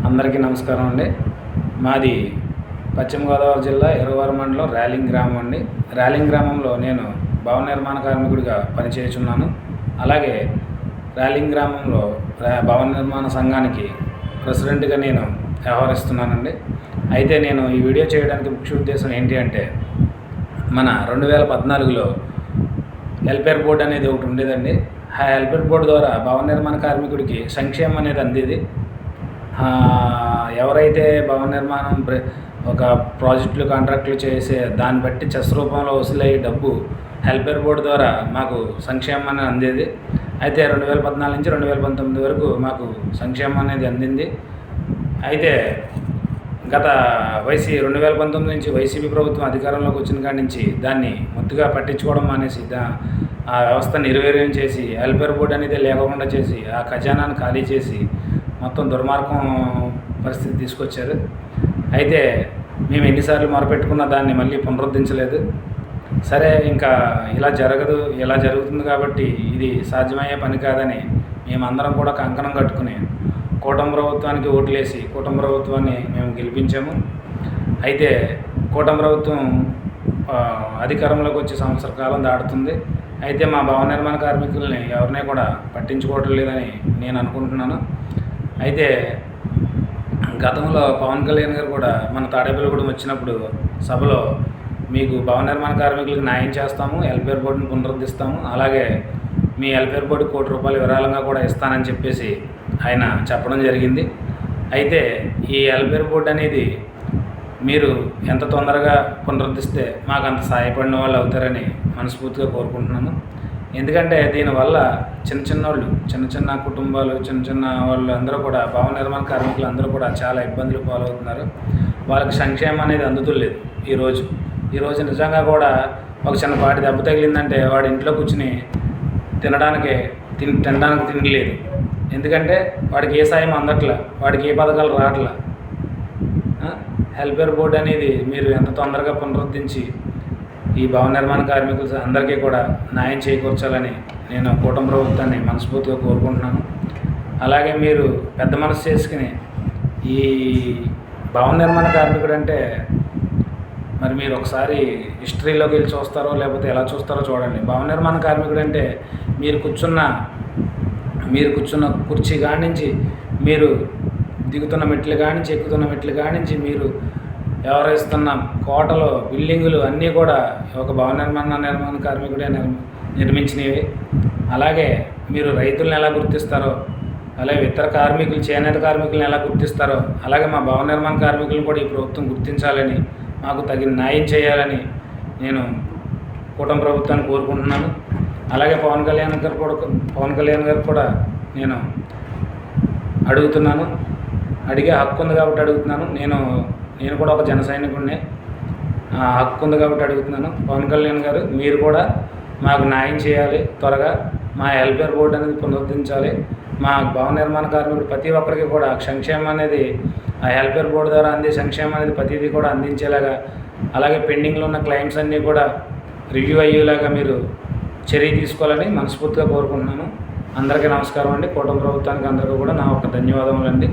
అందరికీ నమస్కారం అండి. మాది పశ్చిమ గోదావరి జిల్లా ఎర్రవరం మండలం ర్యాలింగ్ గ్రామం అండి. ర్యాలింగ్ గ్రామంలో నేను భవన నిర్మాణ కార్మికుడిగా పనిచేస్తున్నాను. అలాగే ర్యాలింగ్ గ్రామంలో భవన నిర్మాణ సంఘానికి ప్రెసిడెంట్గా నేను వ్యవహరిస్తున్నానండి. అయితే నేను ఈ వీడియో చేయడానికి ముఖ్య ఉద్దేశం ఏంటి అంటే, మన 2014లో హెల్పర్ బోర్డు అనేది ఒకటి ఉండేదండి. ఆ హెల్పర్ బోర్డు ద్వారా భవన నిర్మాణ కార్మికుడికి సంక్షేమం అనేది అందేది. ఎవరైతే భవన నిర్మాణం ఒక ప్రాజెక్టులు కాంట్రాక్టులు చేసే దాన్ని బట్టి చెస్ రూపంలో వసూలయ్యే డబ్బు హెల్పర్ బోర్డు ద్వారా మాకు సంక్షేమం అనేది అందేది. అయితే 2014 నుంచి 2019 వరకు మాకు సంక్షేమం అనేది అందింది. అయితే గత 2019 నుంచి వైసీపీ ప్రభుత్వం అధికారంలోకి వచ్చిన కాడి నుంచి దాన్ని మొత్తుగా పట్టించుకోవడం మానేసి ఆ వ్యవస్థ నిర్వీర్యం చేసి హెల్పర్ బోర్డు అనేది లేకుండా చేసి ఆ ఖజానాను ఖాళీ చేసి మొత్తం దుర్మార్గం పరిస్థితి తీసుకొచ్చారు. అయితే మేము ఎన్నిసార్లు మొరపెట్టుకున్న దాన్ని మళ్ళీ పునరుద్ధరించలేదు. సరే, ఇంకా ఇలా జరగదు, ఇలా జరుగుతుంది కాబట్టి ఇది సాధ్యమయ్యే పని కాదని మేమందరం కూడా కంకణం కట్టుకుని కూటమి ప్రభుత్వానికి ఓట్లేసి కూటమి ప్రభుత్వాన్ని మేము గెలిపించాము. అయితే కూటమి ప్రభుత్వం అధికారంలోకి వచ్చి సంవత్సర కాలం దాటుతుంది. అయితే మా భవన నిర్మాణ కార్మికుల్ని ఎవరిని కూడా పట్టించుకోవటం లేదని నేను అనుకుంటున్నాను. అయితే గతంలో పవన్ కళ్యాణ్ గారు కూడా మన తాడేపల్లిగూడెం వచ్చినప్పుడు సభలో మీకు భవన నిర్మాణ కార్మికులకు న్యాయం చేస్తాము, హెల్పర్ బోర్డుని పునరుద్ధరిస్తాము, అలాగే మీ హెల్పర్ బోర్డు ₹1 కోటి విరాళంగా కూడా ఇస్తానని చెప్పేసి ఆయన చెప్పడం జరిగింది. అయితే ఈ హెల్పర్ బోర్డు అనేది మీరు ఎంత తొందరగా పునరుద్ధరిస్తే మాకు అంత సహాయపడిన వాళ్ళు అవుతారని మనస్ఫూర్తిగా కోరుకుంటున్నాను. ఎందుకంటే దీనివల్ల చిన్న కుటుంబాలు, చిన్న వాళ్ళు అందరూ కూడా భవన నిర్మాణ కార్మికులు అందరూ కూడా చాలా ఇబ్బందులు పాలవుతున్నారు. వాళ్ళకి సంక్షేమం అనేది అందుతులేదు. ఈరోజు నిజంగా కూడా ఒక చిన్నపాటి దెబ్బ తగిలిందంటే వాడి ఇంట్లో కూర్చుని తినడానికి తిండి లేదు. ఎందుకంటే వాడికి ఏ సాయం అందట్లా, వాడికి ఏ పథకాలు రావట్లా. హెల్పర్ బోర్డు అనేది మీరు ఎంత తొందరగా పునరుద్ధరించి ఈ భవన నిర్మాణ కార్మికులు అందరికీ కూడా న్యాయం చేకూర్చాలని నేను కూటమి ప్రభుత్వాన్ని మనస్ఫూర్తిగా కోరుకుంటున్నాను. అలాగే మీరు పెద్ద మనసు చేసుకుని ఈ భవన నిర్మాణ కార్మికుడు అంటే మరి మీరు ఒకసారి హిస్టరీలోకి వెళ్ళి చూస్తారో లేకపోతే ఎలా చూస్తారో చూడండి. భవన నిర్మాణ కార్మికుడు అంటే మీరు కూర్చున్న కుర్చీ కాడి నుంచి, మీరు దిగుతున్న మెట్లు కాడి నుంచి, ఎక్కుతున్న మెట్లు కాడి నుంచి, మీరు వ్యవహరిస్తున్న కోటలు, బిల్డింగులు అన్నీ కూడా ఒక భవన నిర్మాణ కార్మికుడే నిర్మించినవి. అలాగే మీరు రైతులను ఎలా గుర్తిస్తారో, అలాగే ఇతర కార్మికులు, చేనేత కార్మికులను ఎలా గుర్తిస్తారో, అలాగే మా భవన నిర్మాణ కార్మికులను కూడా ఈ ప్రభుత్వం గుర్తించాలని, మాకు తగిన న్యాయం చేయాలని నేను కూటమి ప్రభుత్వాన్ని కోరుకుంటున్నాను. అలాగే పవన్ కళ్యాణ్ గారు కూడా నేను అడుగుతున్నాను. అడిగే హక్కు ఉంది కాబట్టి అడుగుతున్నాను. నేను కూడా ఒక జన సైనికుడిని, హక్కు ఉంది కాబట్టి అడుగుతున్నాను. పవన్ కళ్యాణ్ గారు, మీరు కూడా మాకు న్యాయం చేయాలి. త్వరగా మా హెల్పర్ బోర్డు అనేది పునరుద్ధరించాలి. మా భవన నిర్మాణ కార్మికుడు ప్రతి ఒక్కరికి కూడా సంక్షేమం అనేది ఆ హెల్పర్ బోర్డు ద్వారా అందే సంక్షేమం అనేది ప్రతిదీ కూడా అందించేలాగా, అలాగే పెండింగ్లో ఉన్న క్లెయిమ్స్ అన్నీ కూడా రివ్యూ అయ్యేలాగా మీరు చర్య తీసుకోవాలని మనస్ఫూర్తిగా కోరుకుంటున్నాను. అందరికీ నమస్కారం అండి. కూటమి ప్రభుత్వానికి అందరికీ కూడా నా ధన్యవాదములండి.